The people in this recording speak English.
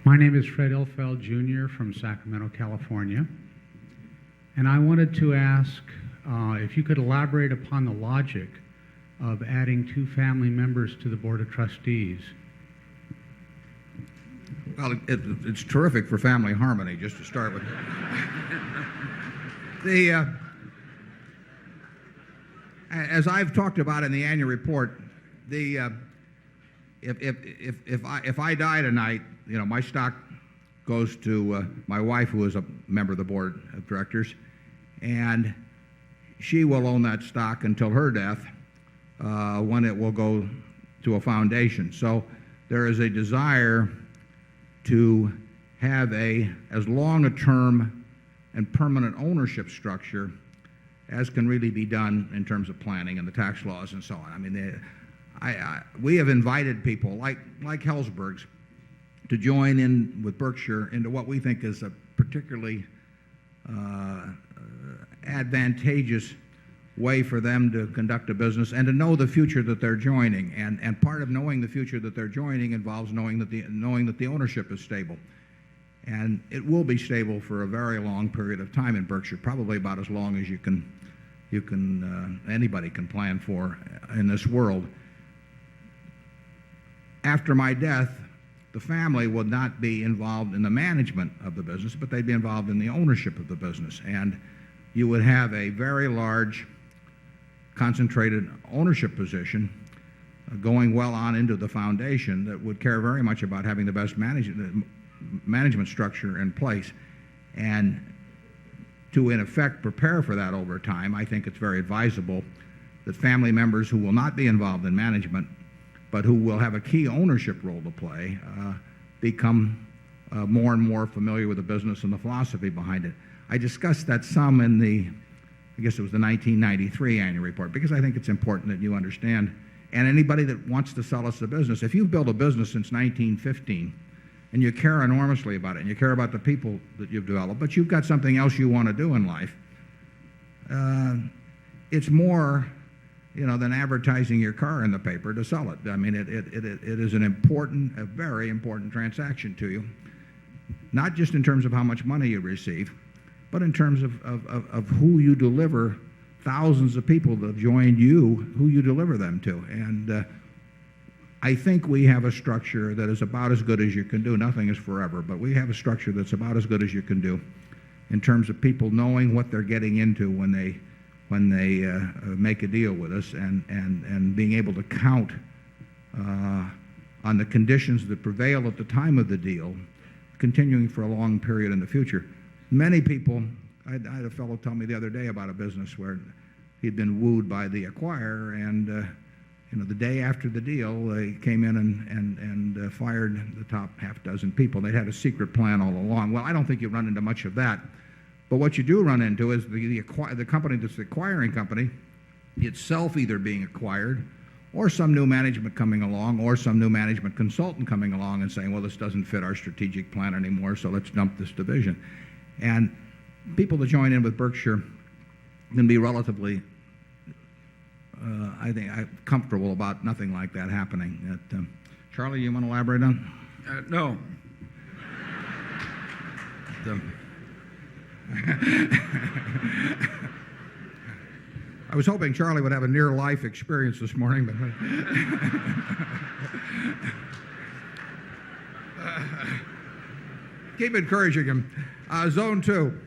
My name is Fred Ilfeld Jr. from Sacramento, California. And I wanted to ask if you could elaborate upon the logic of adding 2 family members to the Board of Trustees. Well, it's terrific for family harmony, just to start with. As I've talked about in the annual report, if I die tonight, my stock goes to my wife, who is a member of the board of directors, and she will own that stock until her death, when it will go to a foundation. So there is a desire to have as long a term and permanent ownership structure as can really be done in terms of planning and the tax laws and so on. I mean, we have invited people like Helzberg's to join in with Berkshire into what we think is a particularly advantageous way for them to conduct a business and to know the future that they're joining. And part of knowing the future that they're joining involves knowing that the ownership is stable. And it will be stable for a very long period of time in Berkshire, probably about as long as anybody can plan for in this world. After my death, the family would not be involved in the management of the business, but they'd be involved in the ownership of the business. And you would have a very large, concentrated ownership position going well on into the foundation that would care very much about having the best management structure in place. And to, in effect, prepare for that over time, I think it's very advisable that family members who will not be involved in management but who will have a key ownership role to play become more and more familiar with the business and the philosophy behind it. I discussed that some in I guess it was the 1993 annual report, because I think it's important that you understand, and anybody that wants to sell us a business, if you've built a business since 1915 and you care enormously about it and you care about the people that you've developed, but you've got something else you want to do in life, it's more than advertising your car in the paper to sell it. I mean, it is a very important transaction to you, not just in terms of how much money you receive, but in terms of who you deliver, thousands of people that have joined you, who you deliver them to. And I think we have a structure that is about as good as you can do. Nothing is forever, but we have a structure that's about as good as you can do in terms of people knowing what they're getting into when they make a deal with us, and being able to count on the conditions that prevail at the time of the deal continuing for a long period in the future. Many people, I had a fellow tell me the other day about a business where he'd been wooed by the acquirer, and the day after the deal, they came in and fired the top half dozen people. They'd had a secret plan all along. Well, I don't think you run into much of that. But what you do run into is the company that's the acquiring company itself either being acquired, or some new management coming along, or some new management consultant coming along and saying, well, this doesn't fit our strategic plan anymore, so let's dump this division. And people that join in with Berkshire can be relatively, I think, comfortable about nothing like that happening. Charlie, you want to elaborate on? No. I was hoping Charlie would have a near-life experience this morning, but keep encouraging him. Zone 2.